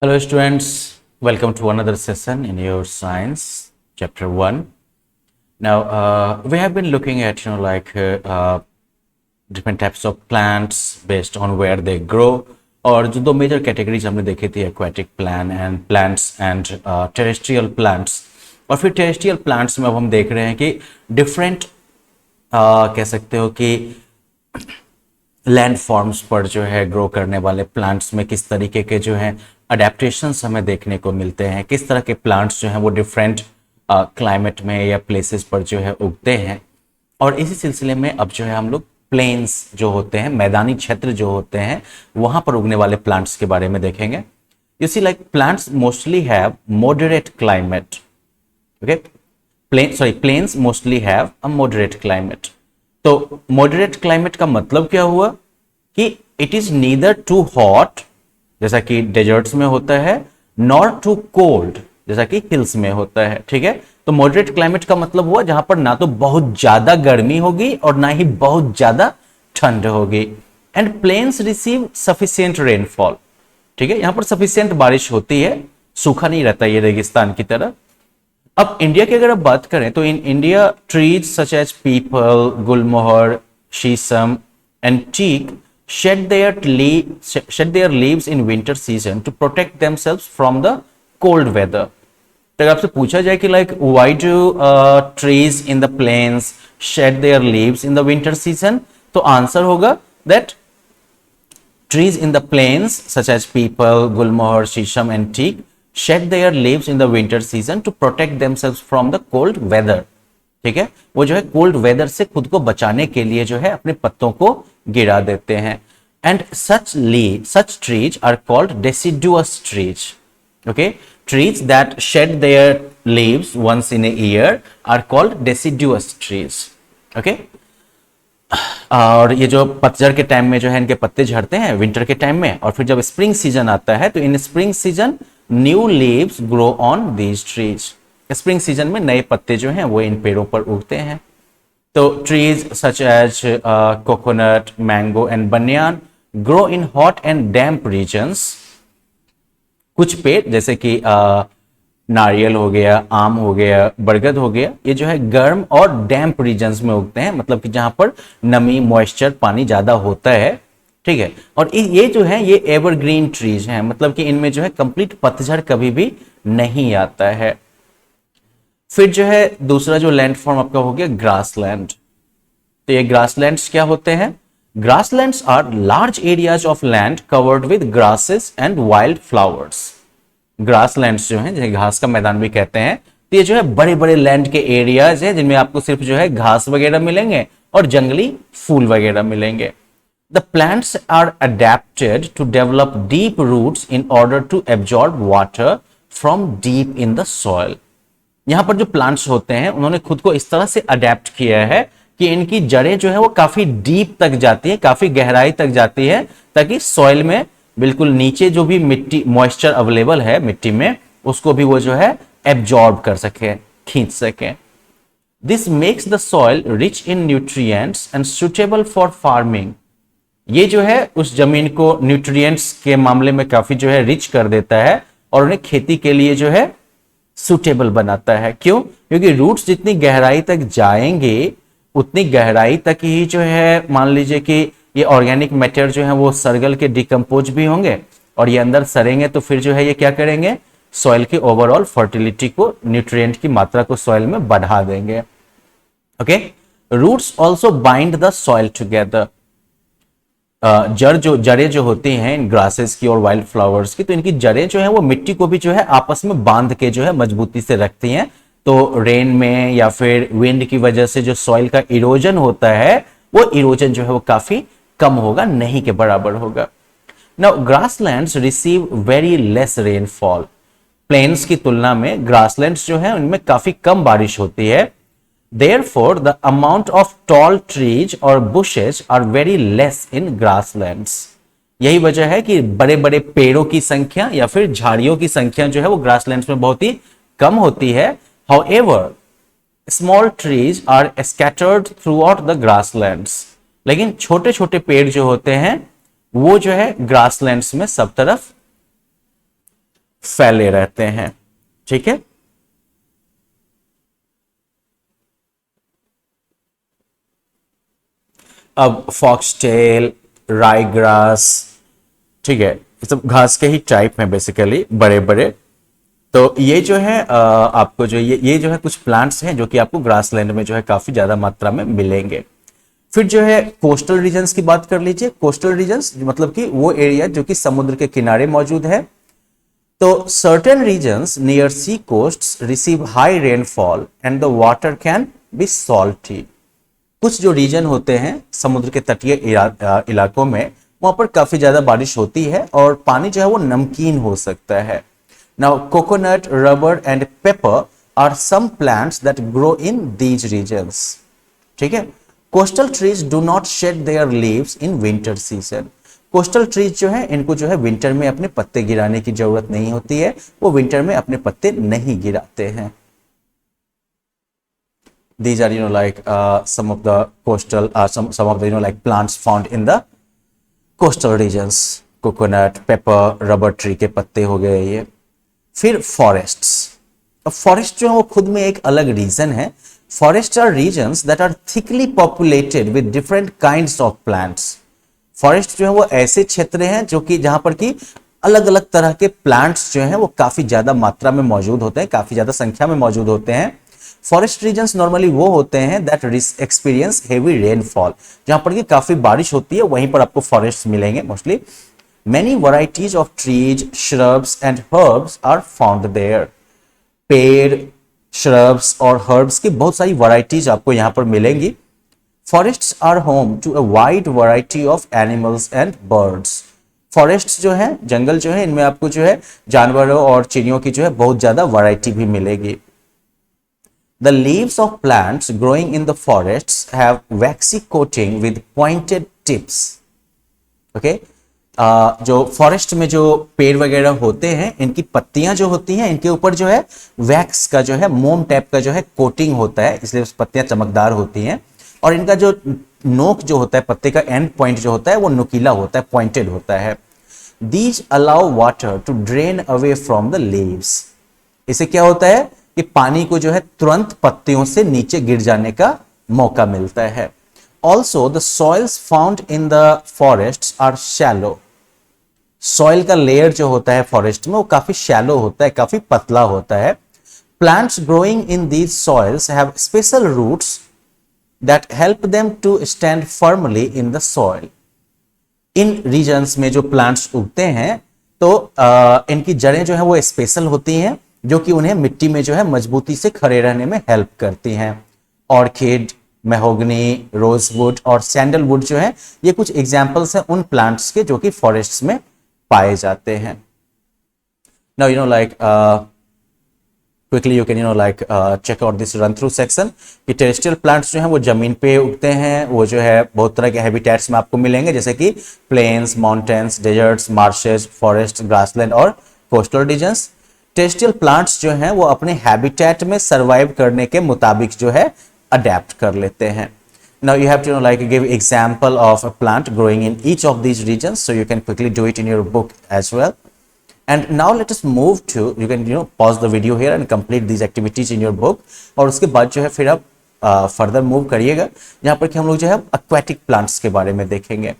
Hello students, welcome to another session in your science chapter 1. Now we have been looking at different types of plants based on where they grow और जो दो major categories हमने देखी थी aquatic plants and terrestrial plants. और फिर terrestrial plants में अब हम देख रहे हैं कि डिफरेंट कह सकते हो कि लैंड फॉर्म्स पर जो है ग्रो करने वाले प्लांट्स में किस तरीके के जो है अडेप्टेशंस हमें देखने को मिलते हैं, किस तरह के प्लांट्स जो हैं वो डिफरेंट क्लाइमेट में या प्लेसेस पर जो है उगते हैं। और इसी सिलसिले में अब जो है हम लोग प्लेन्स जो होते हैं, मैदानी क्षेत्र जो होते हैं, वहां पर उगने वाले प्लांट्स के बारे में देखेंगे। You see like plants mostly have moderate climate. Okay, plains mostly have a moderate climate. तो मॉडरेट क्लाइमेट का मतलब क्या हुआ कि it is neither too hot जैसा कि डेजर्ट्स में होता है, नॉर टू कोल्ड जैसा कि हिल्स में होता है। ठीक है, तो मॉडरेट क्लाइमेट का मतलब हुआ जहां पर ना तो बहुत ज्यादा गर्मी होगी और ना ही बहुत ज्यादा ठंड होगी। And plains receive sufficient rainfall. ठीक है, यहां पर सफिशिएंट बारिश होती है, सूखा नहीं रहता ये रेगिस्तान की तरह। अब इंडिया की अगर आप बात करें तो in India trees such as peepal, gulmohar, sheesham and teak shed their leaves in winter season to protect themselves from the cold weather. तो अगर आपसे पूछा जाए कि like why do trees in the plains shed their leaves in the winter season, तो answer होगा that trees in the plains such as people, gulmohar, shisham and teak shed their leaves in the winter season to protect themselves from the cold weather. ठीक है, वो जो है cold weather से खुद को बचाने के लिए जो है अपने पत्तों को गिरा देते हैं। And such trees are called deciduous trees. Okay, trees that shed their leaves once in a year are called deciduous trees. Okay, और ये जो पतझड़ के टाइम में जो है इनके पत्ते झड़ते हैं विंटर के टाइम में, और फिर जब स्प्रिंग सीजन आता है तो इन spring season new leaves grow on these trees. Spring season में नए पत्ते जो हैं वो इन पेड़ों पर उगते हैं। तो trees such as coconut, mango and banyan grow in hot and damp regions. कुछ पेड़ जैसे कि नारियल हो गया, आम हो गया, बरगद हो गया, ये जो है गर्म और डैम्प रीजन्स में उगते हैं, मतलब कि जहां पर नमी, मॉइस्चर, पानी ज्यादा होता है। ठीक है, और ये जो है ये एवरग्रीन ट्रीज हैं, मतलब कि इनमें जो है कंप्लीट पतझड़ कभी भी नहीं आता है। फिर जो है दूसरा जो लैंड फॉर्म आपका हो गया ग्रासलैंड। तो ये ग्रासलैंड्स क्या होते हैं? Grasslands are large areas of land covered with grasses and wild flowers. Grasslands जो हैं, जिन्हें घास का मैदान भी कहते हैं, तो ये जो है बड़े बड़े लैंड के एरियाज हैं जिनमें आपको सिर्फ जो है घास वगैरह मिलेंगे और जंगली फूल वगैरह मिलेंगे। The plants are adapted to develop deep roots in order to absorb water from deep in the soil. यहां पर जो प्लांट्स होते हैं उन्होंने खुद को इस तरह से अडेप्ट किया है कि इनकी जड़ें जो है वो काफी डीप तक जाती है, काफी गहराई तक जाती है, ताकि सॉइल में बिल्कुल नीचे जो भी मिट्टी, मॉइस्चर अवेलेबल है मिट्टी में, उसको भी वो जो है एब्जॉर्ब कर सके, खींच सके। This makes the soil rich in nutrients and suitable for farming. ये जो है उस जमीन को न्यूट्रिएंट्स के मामले में काफी जो है रिच कर देता है और उन्हें खेती के लिए जो है सुटेबल बनाता है। क्यों? क्योंकि रूट्स जितनी गहराई तक जाएंगे उतनी गहराई तक ही जो है, मान लीजिए कि ये ऑर्गेनिक मैटर जो है वो सरगल के डिकम्पोज भी होंगे और ये अंदर सरेंगे, तो फिर जो है ये क्या करेंगे, सॉइल की ओवरऑल फर्टिलिटी को, न्यूट्रिएंट की मात्रा को सॉइल में बढ़ा देंगे। Okay, roots also bind the soil together. जड़ें जो होती हैं इन ग्रासेस की और वाइल्ड फ्लावर्स की, तो इनकी जड़ें जो है वो मिट्टी को भी जो है आपस में बांध के जो है मजबूती से रखती हैं। तो रेन में या फिर विंड की वजह से जो सॉइल का इरोजन होता है, वो इरोजन जो है वो काफी कम होगा, नहीं के बराबर होगा। Now grasslands receive very less rainfall. Plains की तुलना में ग्रासलैंड्स जो है उनमें काफी कम बारिश होती है। Therefore, the amount of tall trees or bushes are very less in grasslands. यही वजह है कि बड़े बड़े पेड़ों की संख्या या फिर झाड़ियों की संख्या जो है वो ग्रासलैंड्स में बहुत ही कम होती है। However, small trees are scattered throughout the grasslands. लेकिन छोटे छोटे पेड़ जो होते हैं वो जो है ग्रासलैंड्स में सब तरफ फैले रहते हैं। ठीक है, अब फॉक्सटेल, राईग्रास, ठीक है, ये सब घास के ही टाइप हैं बेसिकली, बड़े बड़े। तो ये जो है आपको जो ये जो है कुछ प्लांट्स हैं जो कि आपको ग्रासलैंड में जो है काफी ज्यादा मात्रा में मिलेंगे। फिर जो है कोस्टल रीजन्स की बात कर लीजिए। कोस्टल रीजन्स मतलब कि वो एरिया जो कि समुद्र के किनारे मौजूद है। तो certain regions near sea coasts receive high rainfall and the water can be salty. कुछ जो रीजन होते हैं समुद्र के तटीय इलाकों में, वहां पर काफी ज्यादा बारिश होती है और पानी जो है वो नमकीन हो सकता है। Now coconut, rubber and pepper are some plants that grow in these regions. ठीक है, coastal trees do not shed their leaves in winter season. Coastal trees जो है इनको जो है विंटर में अपने पत्ते गिराने की जरूरत नहीं होती है, वो विंटर में अपने पत्ते नहीं गिराते हैं। These are like some of the coastal some of the like plants found in the coastal regions. Coconut, paper, rubber tree के पत्ते हो गए ये। फिर फॉरेस्ट्स। अब फॉरेस्ट जो है वो खुद में एक अलग रीजन है। Forest are regions that are thickly populated with different kinds of plants. Forest जो है वो ऐसे क्षेत्र हैं जो कि जहां पर कि अलग अलग तरह के प्लांट्स जो हैं वो काफी ज्यादा मात्रा में मौजूद होते हैं, काफी ज्यादा संख्या में मौजूद होते हैं। फॉरेस्ट रीजन्स नॉर्मली वो होते हैं दैट एक्सपीरियंस हेवी रेनफॉल, जहां पर कि काफी बारिश होती है, वहीं पर आपको फॉरेस्ट मिलेंगे mostly. Many varieties of trees, shrubs and herbs are found there. पेड़, श्रब्स और हर्ब्स की बहुत सारी वैरायटीज आपको यहां पर मिलेंगी। Forests are home to a wide variety of animals and birds. Forest जो है, जंगल जो है, इनमें आपको जो है जानवरों और चिड़ियों की जो है बहुत ज्यादा वैरायटी भी मिलेगी। The leaves of plants growing in the forests have waxy coating with pointed tips. Okay? जो फॉरेस्ट में जो पेड़ वगैरह होते हैं, इनकी पत्तियां जो होती हैं, इनके ऊपर जो है वैक्स का जो है मोम टाइप का जो है कोटिंग होता है, इसलिए उस पत्तियां चमकदार होती हैं। और इनका जो नोक जो होता है, पत्ते का एंड पॉइंट जो होता है वो नुकीला होता है, पॉइंटेड होता है। These allow water to drain away from the leaves. इससे क्या होता है कि पानी को जो है तुरंत पत्तियों से नीचे गिर जाने का मौका मिलता है। Also the soils found in the forest are shallow. Soil का लेयर जो होता है फॉरेस्ट में वो काफी शैलो होता है, काफी पतला होता है। Plants growing in these soils have special roots that help them to stand firmly in the soil. In regions में जो प्लांट्स उगते हैं तो इनकी जड़ें जो है वो स्पेशल होती हैं, जो कि उन्हें मिट्टी में जो है मजबूती से खड़े रहने में हेल्प करती हैं। ऑर्किड, मेहोगनी, रोजवुड और सैंडलवुड जो है ये कुछ एग्जांपल्स हैं उन प्लांट्स के जो कि फॉरेस्ट्स में पाए जाते हैं। Now like quickly you can check out this run through section कि टेरेस्ट्रियल प्लांट्स जो हैं वो जमीन पे उगते हैं, वो जो है बहुत तरह के हैबिटेट्स में आपको मिलेंगे, जैसे कि plains, mountains, deserts, marshes, forest, grassland और कोस्टल रीजन्स। टेरेस्ट्रियल प्लांट्स जो हैं वो अपने हैबिटेट में सर्वाइव करने के मुताबिक जो है अडेप्ट कर लेते हैं। Now you have to give example of a plant growing in each of these regions, so you can quickly do it in your book as well. And now let us move to, you can pause the video here and complete these activities in your book. और उसके बाद जो है फिर आप further move करिएगा, जहां पर कि हम लोग जो है एक्वेटिक प्लांट्स के बारे में देखेंगे।